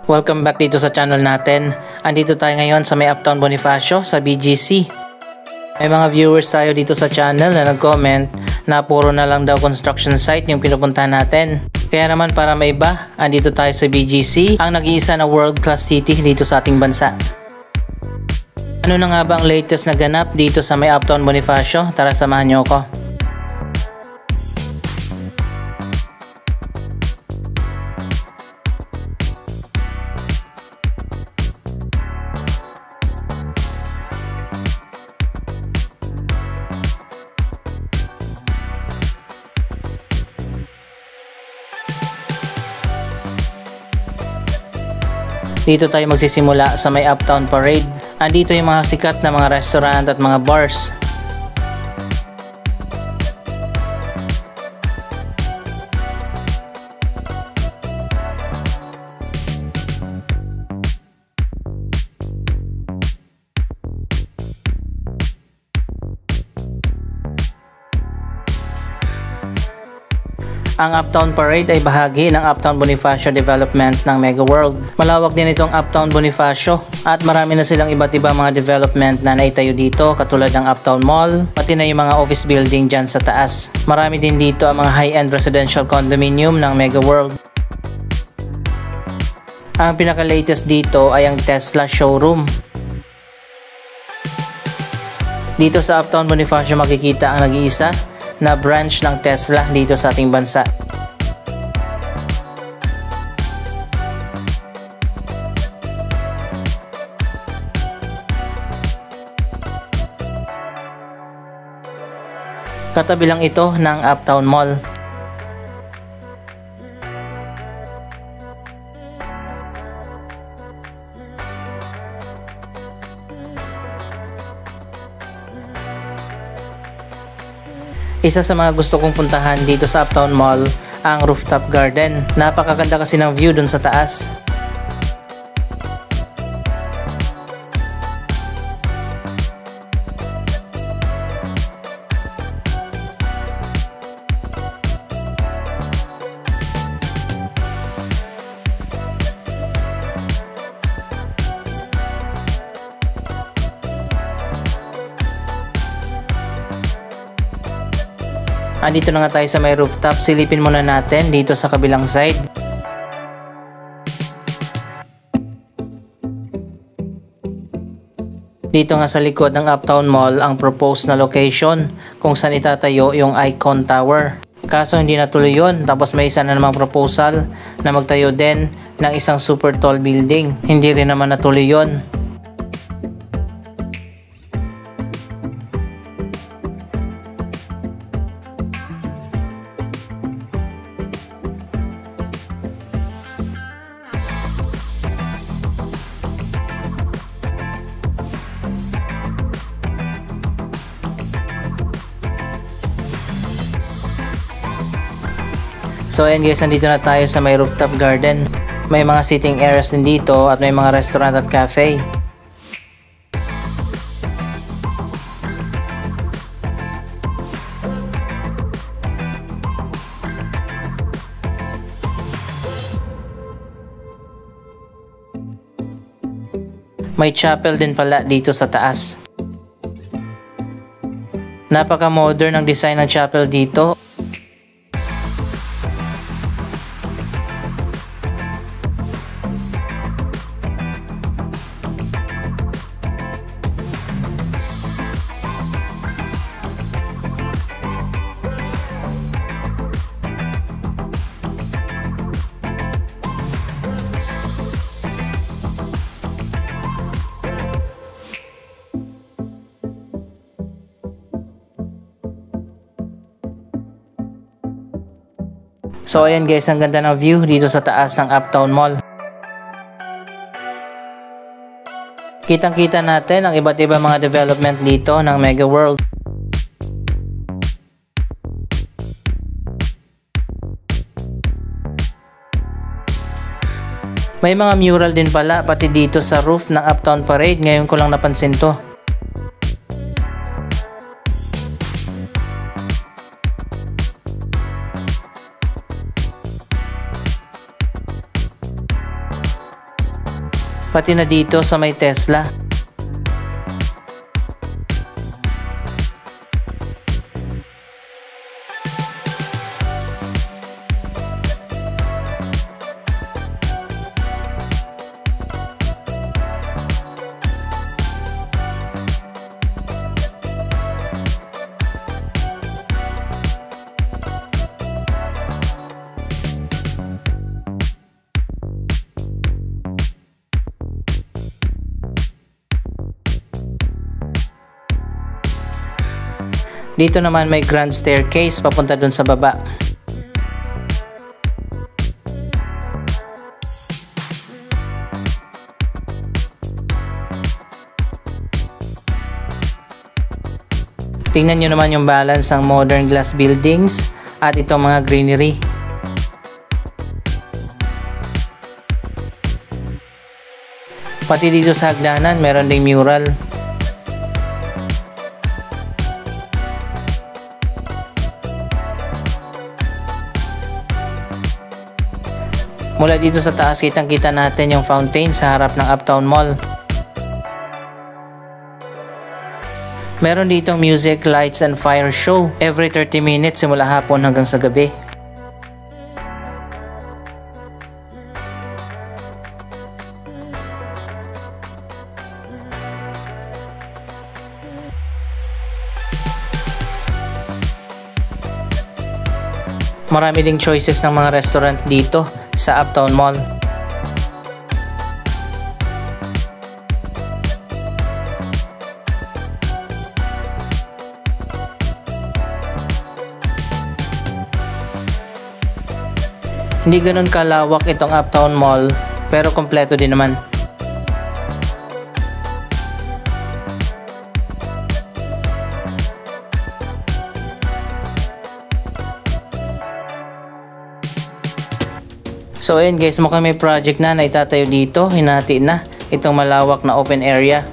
Welcome back dito sa channel natin. Andito tayo ngayon sa may Uptown Bonifacio sa BGC. May mga viewers tayo dito sa channel na nag-comment na puro na lang daw construction site yung pinupuntahan natin. Kaya naman para maiba, andito tayo sa BGC, ang nag-iisa na world-class city dito sa ating bansa. Ano na nga ba ang latest na ganap dito sa may Uptown Bonifacio? Tara, samahan niyo ako. Dito tayo magsisimula sa may Uptown Parade. Andito yung mga sikat na mga restaurant at mga bars. Ang Uptown Parade ay bahagi ng Uptown Bonifacio Development ng Mega World. Malawak din itong Uptown Bonifacio at marami na silang iba't ibang mga development na naitayo dito katulad ng Uptown Mall, pati na yung mga office building dyan sa taas. Marami din dito ang mga high-end residential condominium ng Mega World. Ang pinaka-latest dito ay ang Tesla showroom. Dito sa Uptown Bonifacio makikita ang nag-iisa na branch ng Tesla dito sa ating bansa. Katabi lang ito ng Uptown Mall. Isa sa mga gusto kong puntahan dito sa Uptown Mall ang rooftop garden. Napakaganda kasi ng view dun sa taas. Andito na nga tayo sa may rooftop. Silipin muna natin dito sa kabilang side. Dito nga sa likod ng Uptown Mall ang proposed na location kung saan itatayo yung Icon Tower. Kaso hindi natuloy yun. Tapos may isa na namang proposal na magtayo din ng isang super tall building. Hindi rin naman natuloy yun. So ayan guys, nandito na tayo sa may rooftop garden. May mga sitting areas din dito at may mga restaurant at cafe. May chapel din pala dito sa taas. Napaka-modern ang design ng chapel dito. So ayan guys, ang ganda ng view dito sa taas ng Uptown Mall. Kitang-kita natin ang iba't ibang mga development dito ng Mega World. May mga mural din pala pati dito sa roof ng Uptown Parade. Ngayon ko lang napansin to. pati na dito sa may Tesla. Dito naman may grand staircase papunta dun sa baba. Tingnan nyo naman yung balance ng modern glass buildings at itong mga greenery. Pati dito sa hagdanan meron ding mural. Mula dito sa taas, kitang-kita natin yung fountain sa harap ng Uptown Mall. Meron ditong music, lights, and fire show every 30 minutes simula hapon hanggang sa gabi. Marami ding choices ng mga restaurant dito sa Uptown Mall. Hindi ganun kalawak itong Uptown Mall, pero kompleto din naman. So ayun guys, mukhang may project na itatayo dito. Hinati na itong malawak na open area.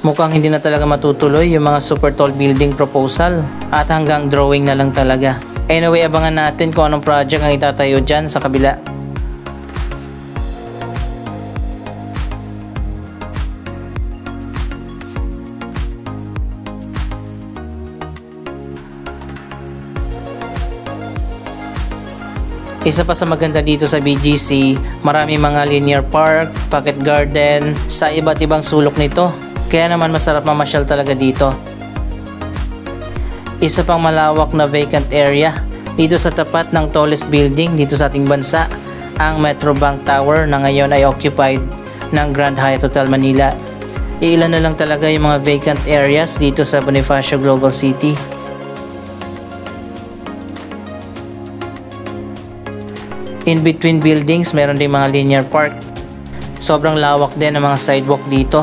Mukhang hindi na talaga matutuloy yung mga super tall building proposal at hanggang drawing na lang talaga. Anyway, abangan natin kung anong project ang itatayo dyan sa kabila. Isa pa sa maganda dito sa BGC, marami mga linear park, pocket garden, sa iba't ibang sulok nito. Kaya naman masarap mamasyal talaga dito. Isa pang malawak na vacant area dito sa tapat ng tallest building dito sa ating bansa, ang Metrobank Tower na ngayon ay occupied ng Grand Hyatt Hotel Manila. Ilan na lang talaga yung mga vacant areas dito sa Bonifacio Global City. In between buildings, meron din mga linear park. Sobrang lawak din ang mga sidewalk dito.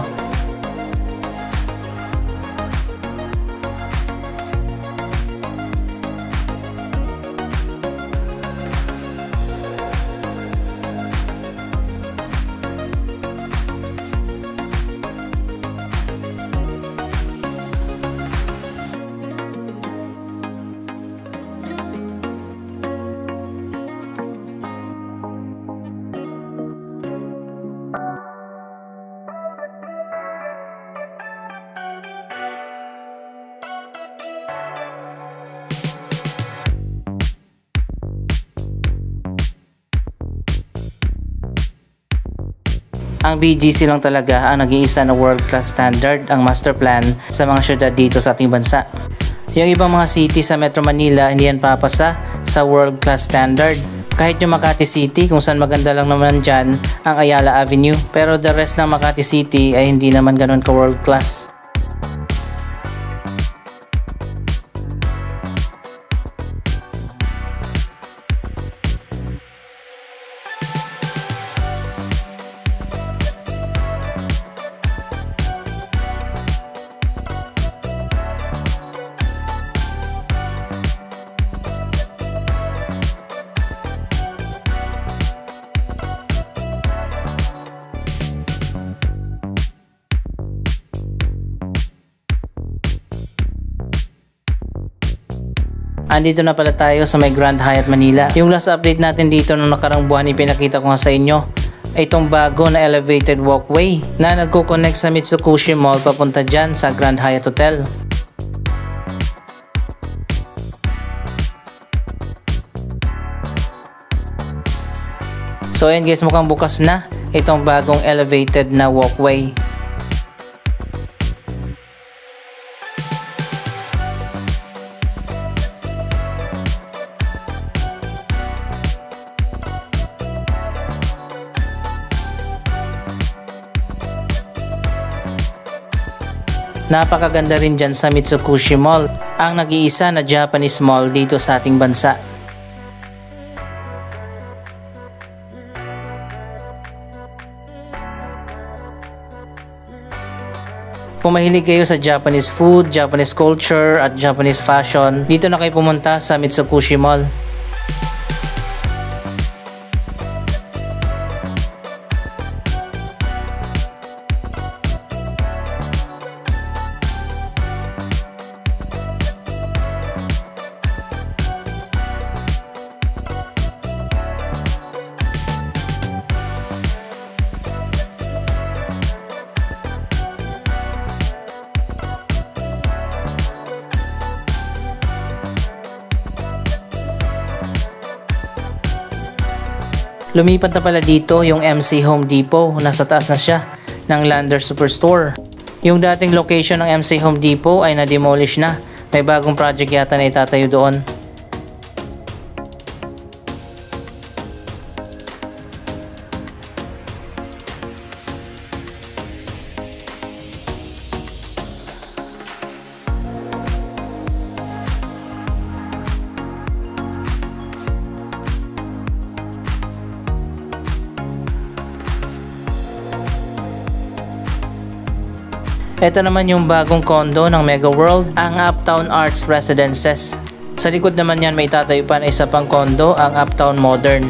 Ang BGC lang talaga ang nag-iisa na world-class standard ang master plan sa mga syudad dito sa ating bansa. Yung ibang mga city sa Metro Manila hindi yan papasa sa world-class standard. Kahit yung Makati City kung saan maganda lang naman dyan ang Ayala Avenue, pero the rest ng Makati City ay hindi naman ganun ka world-class. Andito na pala tayo sa may Grand Hyatt Manila. Yung last update natin dito nung nakarang buwan, ipinakita ko nga sa inyo itong bago na elevated walkway na nagko-connect sa Mitsukushi Mall papunta dyan sa Grand Hyatt Hotel. So ayan guys, mukhang bukas na itong bagong elevated na walkway. Napakaganda rin dyan sa Mitsukushi Mall, ang nag-iisa na Japanese mall dito sa ating bansa. Kung mahilig kayo sa Japanese food, Japanese culture at Japanese fashion, dito na kayo pumunta sa Mitsukushi Mall. Lumipat na pala dito yung MC Home Depot, nasa taas na siya ng Lander Superstore. Yung dating location ng MC Home Depot ay na-demolish na, may bagong project yata na itatayo doon. Ito naman yung bagong condo ng Mega World, ang Uptown Arts Residences. Sa likod naman yan may tatayo pa na isa pang condo, ang Uptown Modern.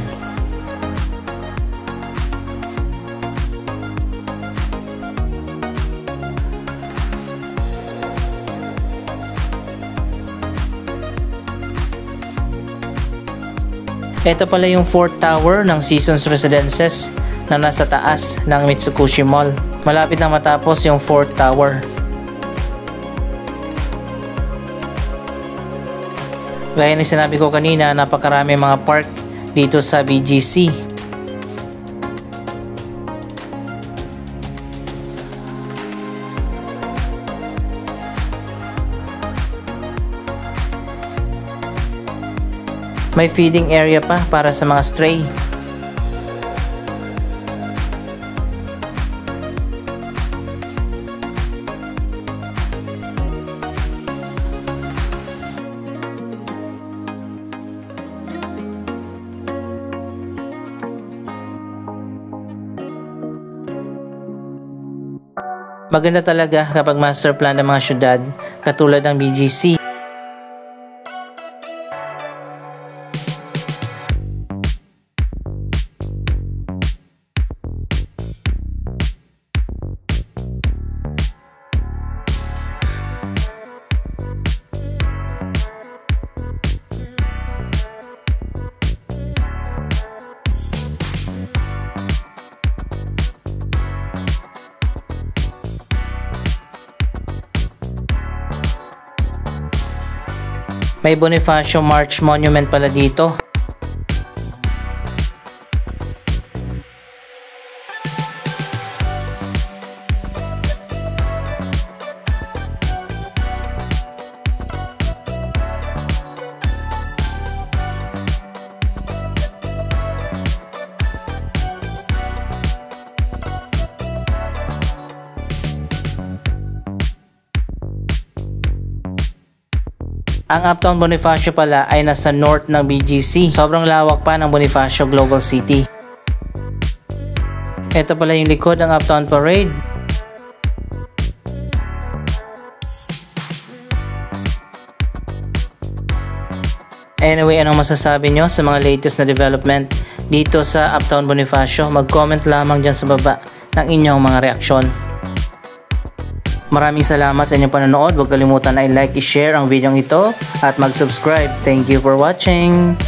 Ito pala yung 4th tower ng Seasons Residences na nasa taas ng Mitsukushi Mall. Malapit na matapos yung 4th tower. Gaya ng sinabi ko kanina, napakarami mga park dito sa BGC. May feeding area pa para sa mga stray. Maganda talaga kapag master plan ng mga syudad katulad ng BGC. May Bonifacio March Monument pala dito. Ang Uptown Bonifacio pala ay nasa north ng BGC. Sobrang lawak pa ng Bonifacio Global City. Ito pala yung likod ng Uptown Parade. Anyway, anong masasabi nyo sa mga latest na development dito sa Uptown Bonifacio? Mag-comment lamang dyan sa baba ng inyong mga reaksyon. Maraming salamat sa inyong panonood. Huwag kalimutan na i-like, i-share ang video ito at mag-subscribe. Thank you for watching!